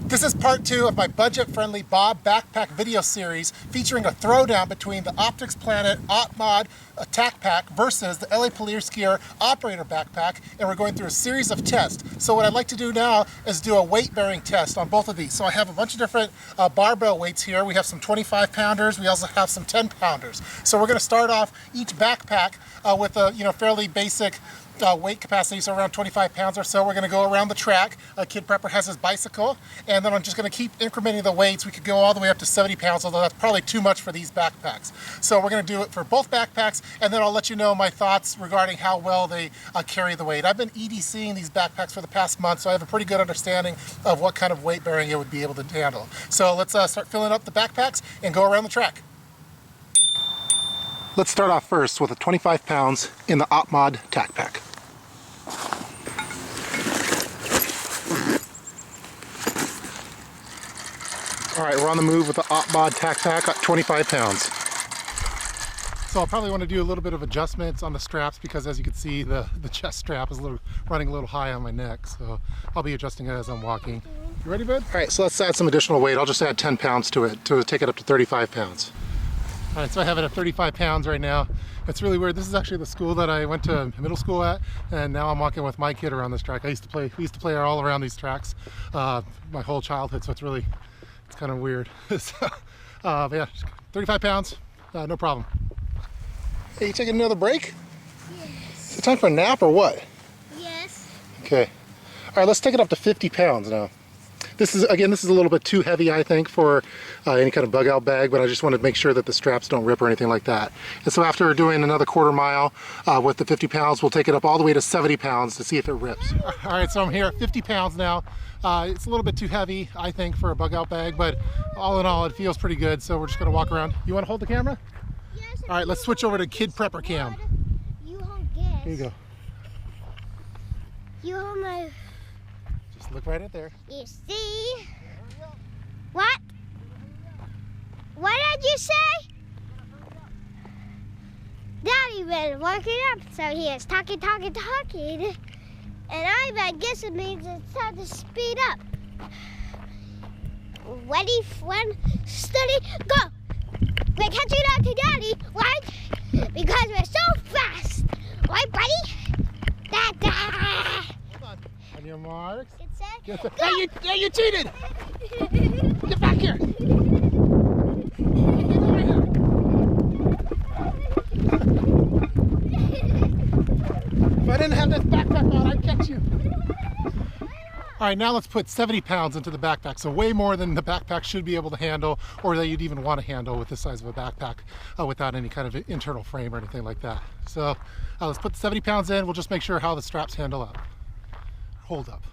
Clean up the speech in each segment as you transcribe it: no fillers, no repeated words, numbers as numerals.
This is part 2 of my budget-friendly B.O.B backpack video series featuring a throwdown between the Optics Planet OPMOD Attack Pack versus the LA Police Gear Operator Backpack, and we're going through a series of tests. So what I'd like to do now is do a weight-bearing test on both of these. So I have a bunch of different barbell weights here. We have some 25-pounders. We also have some 10-pounders. So we're going to start off each backpack with a fairly basic weight capacity, so around 25 pounds or so. We're going to go around the track. Kid Prepper has his bicycle, and then I'm just going to keep incrementing the weights. We could go all the way up to 70 pounds, although that's probably too much for these backpacks. So we're going to do it for both backpacks, and then I'll let you know my thoughts regarding how well they carry the weight. I've been EDCing these backpacks for the past month, so I have a pretty good understanding of what kind of weight bearing it would be able to handle. So let's start filling up the backpacks and go around the track. Let's start off first with the 25 pounds in the OPMOD Tack Pack. All right, we're on the move with the OPMOD Tack Pack at 25 pounds. So I'll probably want to do a little bit of adjustments on the straps because, as you can see, the chest strap is running a little high on my neck. So I'll be adjusting it as I'm walking. You ready, bud? All right, so let's add some additional weight. I'll just add 10 pounds to it to take it up to 35 pounds. All right, so I have it at 35 pounds right now. It's really weird. This is actually the school that I went to middle school at, and now I'm walking with my kid around this track. We used to play all around these tracks my whole childhood, so it's kind of weird. So, but yeah, 35 pounds, no problem. Hey, you taking another break? Yes. Is it time for a nap or what? Yes. Okay. All right, let's take it up to 50 pounds now. This is a little bit too heavy, I think, for any kind of bug out bag, but I just wanted to make sure that the straps don't rip or anything like that. And so after doing another quarter mile with the 50 pounds, we'll take it up all the way to 70 pounds to see if it rips. All right, so I'm here at 50 pounds now. It's a little bit too heavy, I think, for a bug out bag, but all in all, it feels pretty good. So we're just gonna walk around. You wanna hold the camera? Yes. All right, let's switch over to Kid Prepper Cam. You hold this. Here you go. You hold my... Just look right at there. You see? What? What did you say? Daddy been working up, so he is talking. And I guess it means it's time to speed up. Ready, one, steady, go! We're catching up to Daddy, right? Because we're so fast. Right, buddy? Da-da! Hold on. On your marks. Get set, Hey, go! you cheated! Get back here! If I didn't have this backpack on, I'd catch you. All right, now let's put 70 pounds into the backpack, so way more than the backpack should be able to handle, or that you'd even want to handle with this size of a backpack without any kind of internal frame or anything like that. So let's put the 70 pounds in. We'll just make sure how the straps handle up. Hold up.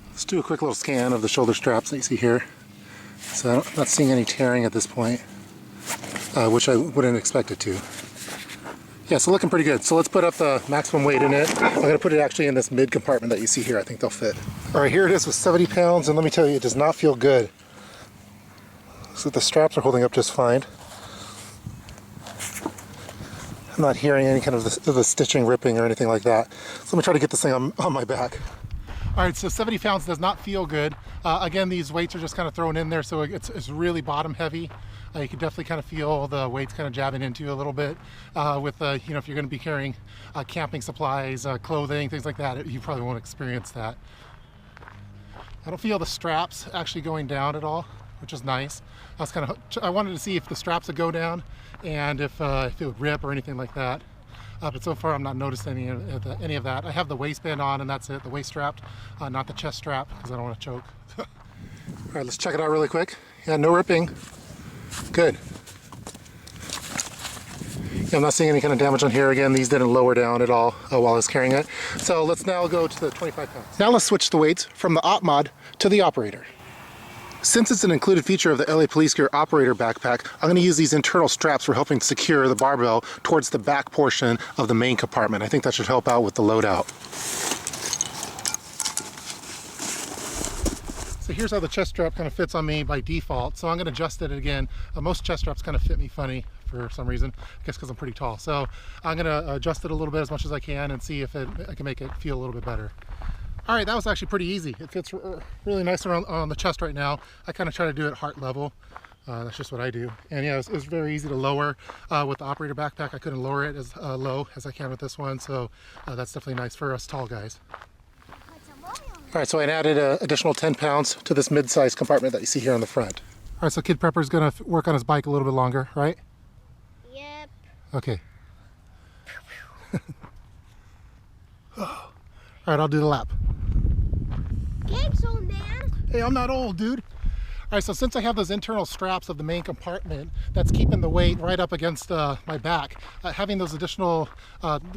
Let's do a quick little scan of the shoulder straps that you see here. So I'm not seeing any tearing at this point, which I wouldn't expect it to. Yeah, so looking pretty good. So let's put up the maximum weight in it. I'm gonna put it actually in this mid compartment that you see here. I think they'll fit. All right, here it is with 70 pounds, and let me tell you, it does not feel good. So the straps are holding up just fine. I'm not hearing any kind of the stitching ripping or anything like that. So let me try to get this thing on my back. All right, so 70 pounds does not feel good. Again, these weights are just kind of thrown in there, so it's really bottom heavy. You can definitely kind of feel the weights kind of jabbing into you a little bit with, if you're going to be carrying camping supplies, clothing, things like that, you probably won't experience that. I don't feel the straps actually going down at all, which is nice. I wanted to see if the straps would go down and if it would rip or anything like that. But so far I'm not noticing any of that. I have the waistband on and that's it, the waist strap, not the chest strap, because I don't want to choke. All right, let's check it out really quick. Yeah, no ripping. Good. Yeah, I'm not seeing any kind of damage on here. Again, these didn't lower down at all while I was carrying it. So let's now go to the 25 pounds. Now let's switch the weights from the OPMOD to the operator. Since it's an included feature of the LA Police Gear Operator Backpack, I'm going to use these internal straps for helping secure the barbell towards the back portion of the main compartment. I think that should help out with the loadout. So here's how the chest strap kind of fits on me by default. So I'm going to adjust it again. Most chest straps kind of fit me funny for some reason, I guess because I'm pretty tall. So I'm going to adjust it a little bit as much as I can and see if I can make it feel a little bit better. All right, that was actually pretty easy. It fits really nice around on the chest right now. I kind of try to do it heart level. That's just what I do. And yeah, it was very easy to lower with the operator backpack. I couldn't lower it as low as I can with this one, so that's definitely nice for us tall guys. All right, so I added an additional 10 pounds to this mid-sized compartment that you see here on the front. All right, so Kid Prepper's gonna work on his bike a little bit longer, right? Yep. Okay. All right, I'll do the lap. Thanks, old man. Hey, I'm not old, dude. All right, so since I have those internal straps of the main compartment that's keeping the weight right up against my back, having those additional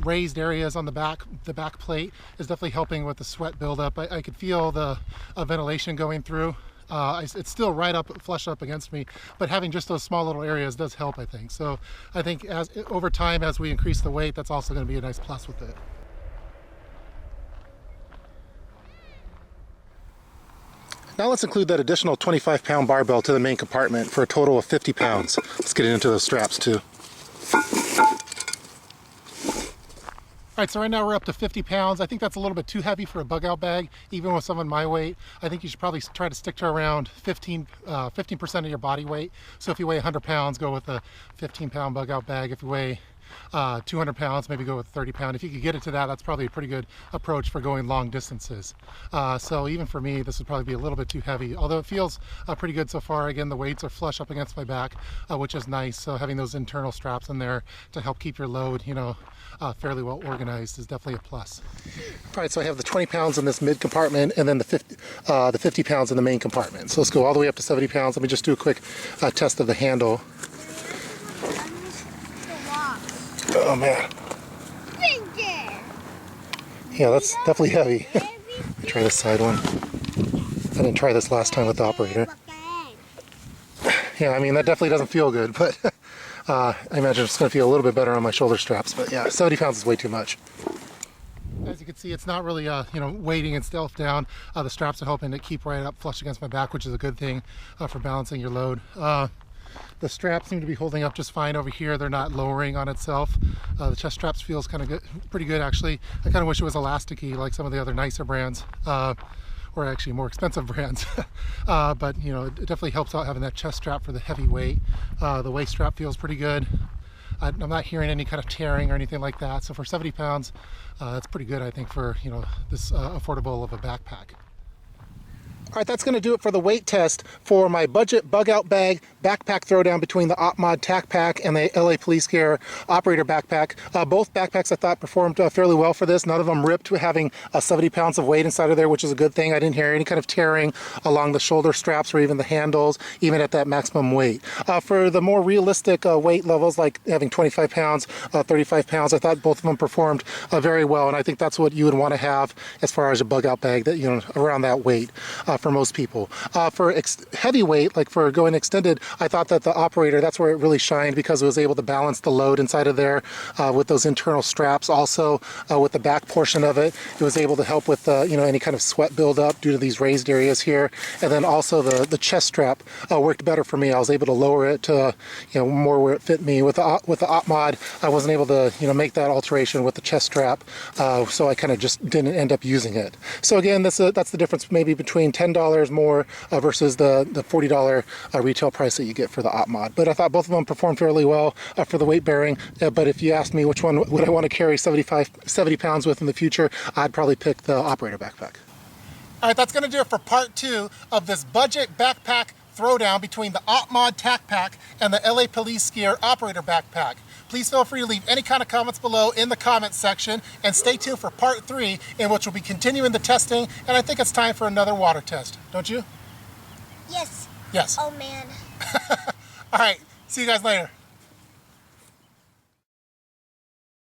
raised areas on the back plate is definitely helping with the sweat buildup. I could feel the ventilation going through. It's still right up, flush up against me, but having just those small little areas does help, I think. So I think over time, as we increase the weight, that's also going to be a nice plus with it. Now let's include that additional 25-pound barbell to the main compartment for a total of 50 pounds. Let's get into those straps too. All right, so right now we're up to 50 pounds. I think that's a little bit too heavy for a bug out bag, even with someone my weight. I think you should probably try to stick to around 15% of your body weight. So if you weigh 100 pounds, go with a 15-pound bug out bag. If you weigh 200 pounds, maybe go with 30 pound. If you could get it to that, that's probably a pretty good approach for going long distances. So even for me, this would probably be a little bit too heavy, although it feels pretty good so far. Again, the weights are flush up against my back, which is nice. So having those internal straps in there to help keep your load, fairly well organized is definitely a plus. All right, so I have the 20 pounds in this mid compartment and then the 50 pounds in the main compartment. So let's go all the way up to 70 pounds. Let me just do a quick test of the handle. Oh man. Yeah, that's definitely heavy. Let me try this side one. I didn't try this last time with the operator. Yeah, I mean, that definitely doesn't feel good, but I imagine it's going to feel a little bit better on my shoulder straps. But yeah, 70 pounds is way too much. As you can see, it's not really, weighting itself down. The straps are helping to keep right up flush against my back, which is a good thing for balancing your load. The straps seem to be holding up just fine over here. They're not lowering on itself. The chest straps feels kind of good, pretty good actually. I kind of wish it was elasticy like some of the other nicer brands, or actually more expensive brands. But it definitely helps out having that chest strap for the heavy weight. The waist strap feels pretty good. I'm not hearing any kind of tearing or anything like that. So for 70 pounds, that's pretty good, I think, for this affordable of a backpack. All right, that's going to do it for the weight test for my budget bug out bag backpack throwdown between the OPMOD tack pack and the LA Police Gear operator backpack. Both backpacks I thought performed fairly well for this. None of them ripped, having 70 pounds of weight inside of there, which is a good thing. I didn't hear any kind of tearing along the shoulder straps or even the handles, even at that maximum weight. For the more realistic weight levels, like having 25 pounds, 35 pounds, I thought both of them performed very well, and I think that's what you would want to have as far as a bug out bag, that around that weight. For most people. For heavy weight, like for going extended, I thought that the operator, that's where it really shined, because it was able to balance the load inside of there with those internal straps. Also with the back portion of it, it was able to help with any kind of sweat buildup due to these raised areas here. And then also the chest strap worked better for me. I was able to lower it to more where it fit me. With the OPMOD, I wasn't able to make that alteration with the chest strap, so I kind of just didn't end up using it. So again, that's the difference maybe between $10 more versus the $40 retail price that you get for the OPMOD. But I thought both of them performed fairly well for the weight bearing. But if you asked me which one would I want to carry 70 pounds with in the future, I'd probably pick the operator backpack. All right, that's going to do it for part 2 of this budget backpack throwdown between the OPMOD tack pack and the LA Police Gear operator backpack. Please feel free to leave any kind of comments below in the comments section, and stay tuned for part 3, in which we'll be continuing the testing, and I think it's time for another water test. Don't you? Yes. Yes. Oh man. All right, see you guys later.